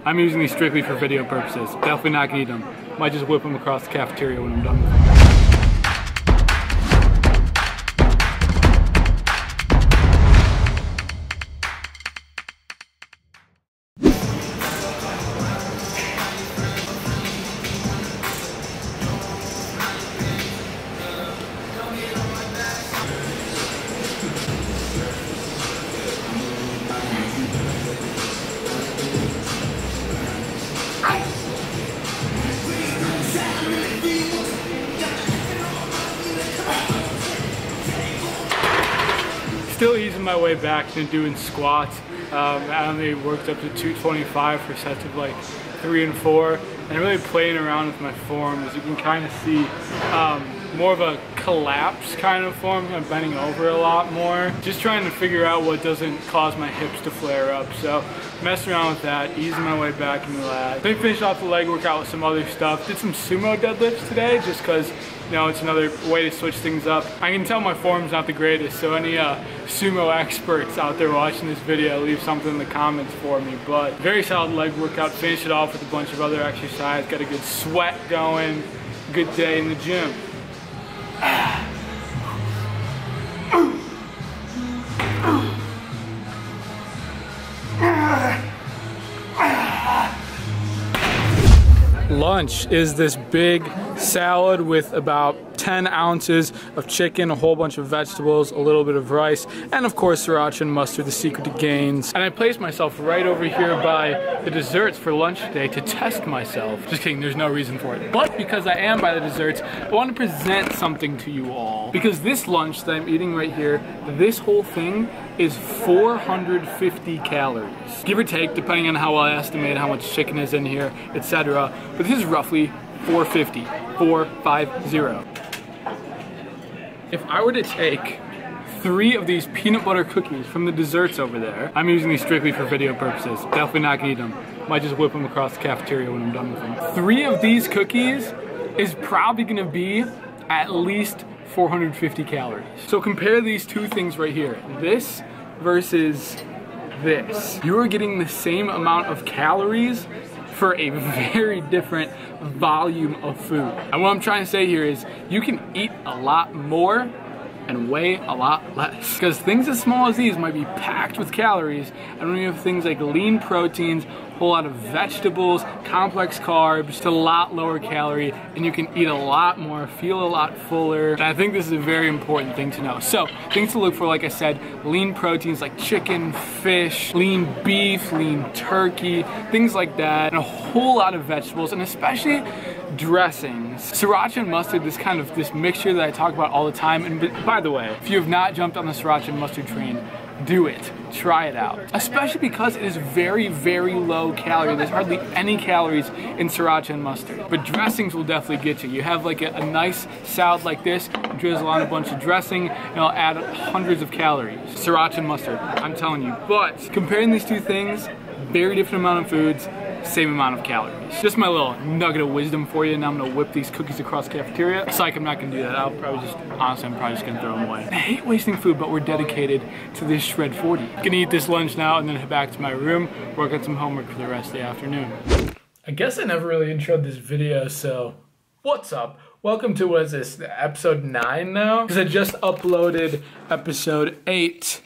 I'm using these strictly for video purposes. Definitely not gonna eat them. Might just whip them across the cafeteria when I'm done with them. Still easing my way back to doing squats. I only worked up to 225 for sets of like 3 and 4, and really playing around with my form. As you can kind of see, more of a collapse kind of form. I'm bending over a lot more. Just trying to figure out what doesn't cause my hips to flare up. So messing around with that, easing my way back into that. Then finished off the leg workout with some other stuff. Did some sumo deadlifts today just because, you know, it's another way to switch things up. I can tell my form's not the greatest, so any sumo experts out there watching this video, leave something in the comments for me. But very solid leg workout. Finish it off with a bunch of other exercise. Got a good sweat going. Good day in the gym. Lunch is this big salad with about 10 ounces of chicken, a whole bunch of vegetables, a little bit of rice, and of course sriracha and mustard, the secret to gains. And I placed myself right over here by the desserts for lunch today to test myself. Just kidding, there's no reason for it. But because I am by the desserts, I want to present something to you all. Because this lunch that I'm eating right here, this whole thing is 450 calories. Give or take, depending on how I estimate how much chicken is in here, etc. But this is roughly 450. 450. If I were to take 3 of these peanut butter cookies from the desserts over there, I'm using these strictly for video purposes. Definitely not gonna eat them. Might just whip them across the cafeteria when I'm done with them. 3 of these cookies is probably gonna be at least 450 calories. So compare these two things right here. This versus this. You are getting the same amount of calories for a very different volume of food. And what I'm trying to say here is you can eat a lot more and weigh a lot less. Because things as small as these might be packed with calories, and when you have things like lean proteins, a whole lot of vegetables, complex carbs, just a lot lower calorie, and you can eat a lot more, feel a lot fuller. And I think this is a very important thing to know. So, things to look for, like I said, lean proteins like chicken, fish, lean beef, lean turkey, things like that, and a whole lot of vegetables, and especially dressings. Sriracha and mustard, this mixture that I talk about all the time. And by the way, if you have not jumped on the sriracha and mustard train, do it. Try it out. Especially because it is very, very low calorie. There's hardly any calories in sriracha and mustard. But dressings will definitely get you. You have like a nice salad like this, drizzle on a bunch of dressing, and it'll add hundreds of calories. Sriracha and mustard, I'm telling you. But comparing these two things, very different amount of foods, same amount of calories. Just my little nugget of wisdom for you. Now I'm gonna whip these cookies across the cafeteria. It's like I'm not gonna do that. Honestly, I'm probably just gonna throw them away. I hate wasting food, but we're dedicated to this SHRED40. Gonna eat this lunch now and then head back to my room, work on some homework for the rest of the afternoon. I guess I never really introed this video, so what's up? Welcome to, what is this, episode 9 now? Because I just uploaded episode 8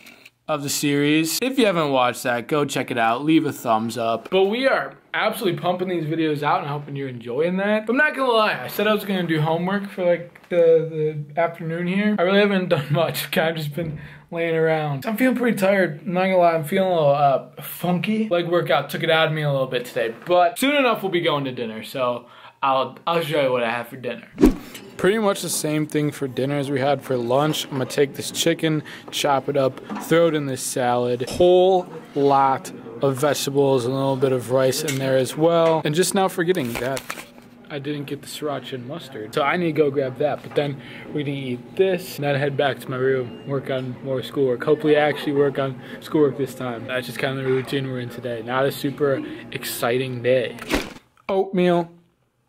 of the series. If you haven't watched that, go check it out, leave a thumbs up. But we are absolutely pumping these videos out and hoping you're enjoying that. But I'm not gonna lie, I said I was gonna do homework for like the afternoon here. I really haven't done much, kind of just been laying around. I'm feeling pretty tired, I'm not gonna lie, I'm feeling a little funky. Leg workout took it out of me a little bit today, but soon enough we'll be going to dinner, so I'll show you what I have for dinner. Pretty much the same thing for dinner as we had for lunch. I'm gonna take this chicken, chop it up, throw it in this salad. Whole lot of vegetables, and a little bit of rice in there as well. And just now forgetting that I didn't get the sriracha and mustard, so I need to go grab that. But then we're gonna eat this, and then head back to my room, work on more schoolwork. Hopefully I actually work on schoolwork this time. That's just kind of the routine we're in today. Not a super exciting day. Oatmeal,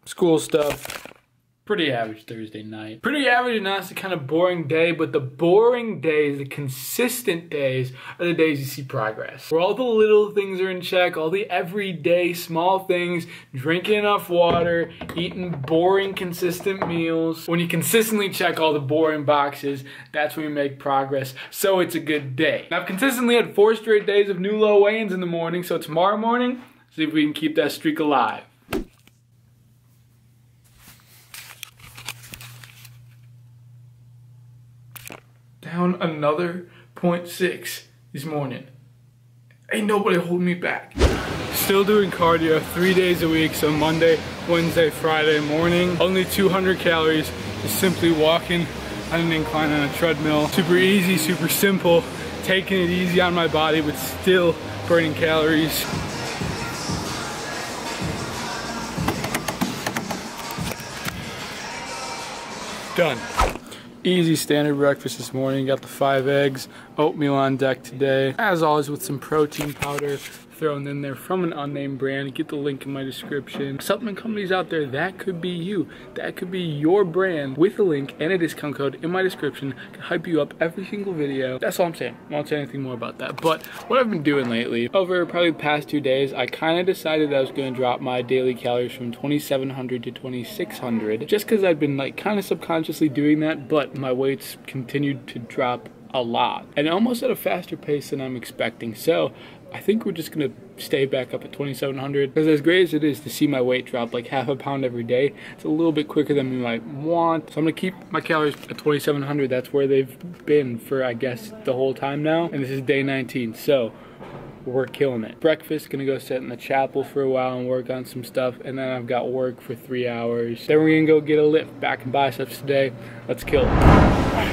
school stuff, Pretty average Thursday night. Pretty average, and that's the kind of boring day, but the boring days, the consistent days, are the days you see progress. Where all the little things are in check, all the everyday small things, drinking enough water, eating boring, consistent meals. When you consistently check all the boring boxes, that's when you make progress, so it's a good day. Now, I've consistently had 4 straight days of new low weigh-ins in the morning, so tomorrow morning, see if we can keep that streak alive. Down another 0.6 this morning. Ain't nobody holding me back. Still doing cardio 3 days a week, so Monday, Wednesday, Friday morning. Only 200 calories, just simply walking on an incline on a treadmill. Super easy, super simple, taking it easy on my body, but still burning calories. Done. Easy standard breakfast this morning. Got the 5 eggs, oatmeal on deck today. As always, with some protein powder thrown in there from an unnamed brand. Get the link in my description. Supplement companies out there, that could be you. That could be your brand with a link and a discount code in my description. Can hype you up every single video. That's all I'm saying. I won't say anything more about that. But what I've been doing lately, over probably the past 2 days, I kind of decided that I was going to drop my daily calories from 2,700 to 2,600. Just because I've been like kind of subconsciously doing that, but my weights continued to drop a lot. And almost at a faster pace than I'm expecting. So I think we're just gonna stay back up at 2,700, because as great as it is to see my weight drop like half a pound every day, it's a little bit quicker than we might want. So I'm gonna keep my calories at 2,700. That's where they've been for, I guess, the whole time now. And this is day 19, so we're killing it. Breakfast, gonna go sit in the chapel for a while and work on some stuff, and then I've got work for 3 hours. Then we're gonna go get a lift, back and biceps today. Let's kill it.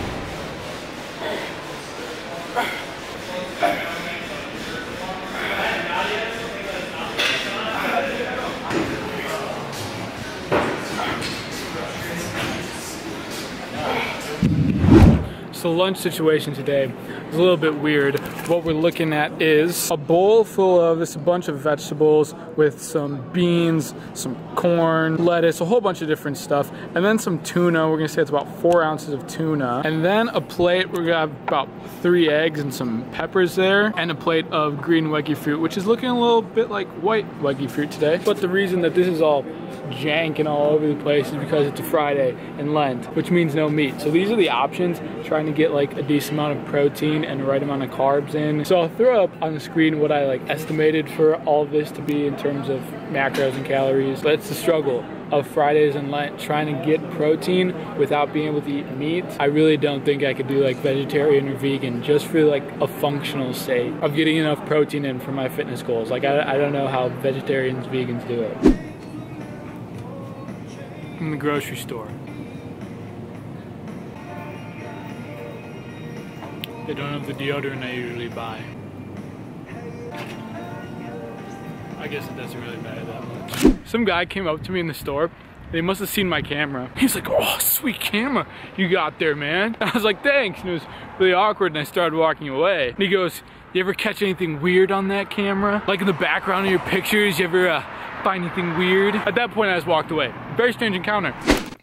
The lunch situation today is a little bit weird. What we're looking at is a bowl full of a bunch of vegetables with some beans, some corn, lettuce, a whole bunch of different stuff, and then some tuna. We're gonna say it's about 4 ounces of tuna, and then a plate. We're gonna have about 3 eggs and some peppers there, and a plate of green wagyu fruit, which is looking a little bit like white wagyu fruit today. But the reason that this is all jank and all over the place is because it's a Friday and Lent, which means no meat. So these are the options, trying to get like a decent amount of protein and the right amount of carbs in. So I'll throw up on the screen what I like estimated for all of this to be in terms of macros and calories. That's the struggle of Fridays and Lent, trying to get protein without being able to eat meat. I really don't think I could do like vegetarian or vegan just for like a functional sake of getting enough protein in for my fitness goals. Like I don't know how vegetarians, vegans do it. In the grocery store. They don't have the deodorant I usually buy. I guess it doesn't really matter that much. Some guy came up to me in the store. They must have seen my camera. He's like, "Oh, sweet camera you got there, man." I was like, "Thanks." And it was really awkward, and I started walking away. And he goes, "You ever catch anything weird on that camera? Like in the background of your pictures, you ever find anything weird?" At that point, I just walked away. Very strange encounter.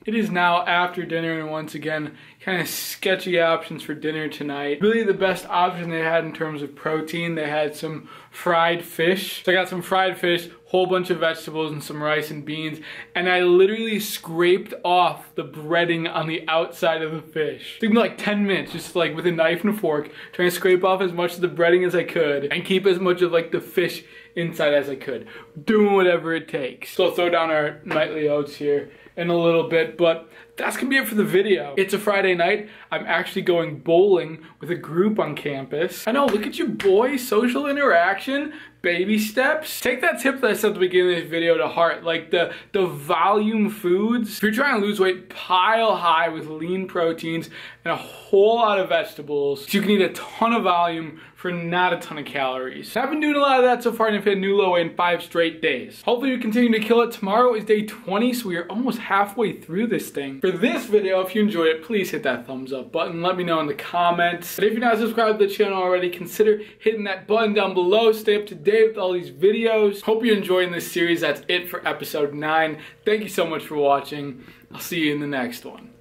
It is now after dinner, and once again, kind of sketchy options for dinner tonight. Really the best option they had in terms of protein, they had some fried fish. So I got some fried fish, whole bunch of vegetables, and some rice and beans, and I literally scraped off the breading on the outside of the fish. It took me like 10 minutes, just like with a knife and a fork, trying to scrape off as much of the breading as I could, and keep as much of like the fish inside as I could. Doing whatever it takes. So I'll throw down our nightly oats here in a little bit, but that's gonna be it for the video. It's a Friday night. I'm actually going bowling with a group on campus. I know, look at you, boy. Social interaction, baby steps. Take that tip that I said at the beginning of this video to heart. Like the volume foods. If you're trying to lose weight, pile high with lean proteins and a whole lot of vegetables. So you can eat a ton of volume for not a ton of calories. I've been doing a lot of that so far and I've hit a new low in 5 straight days. Hopefully we continue to kill it. Tomorrow is day 20, so we are almost halfway through this thing. For this video, if you enjoyed it, please hit that thumbs up button. Let me know in the comments. And if you're not subscribed to the channel already, consider hitting that button down below. Stay up to date with all these videos. Hope you're enjoying this series. That's it for episode 9. Thank you so much for watching. I'll see you in the next one.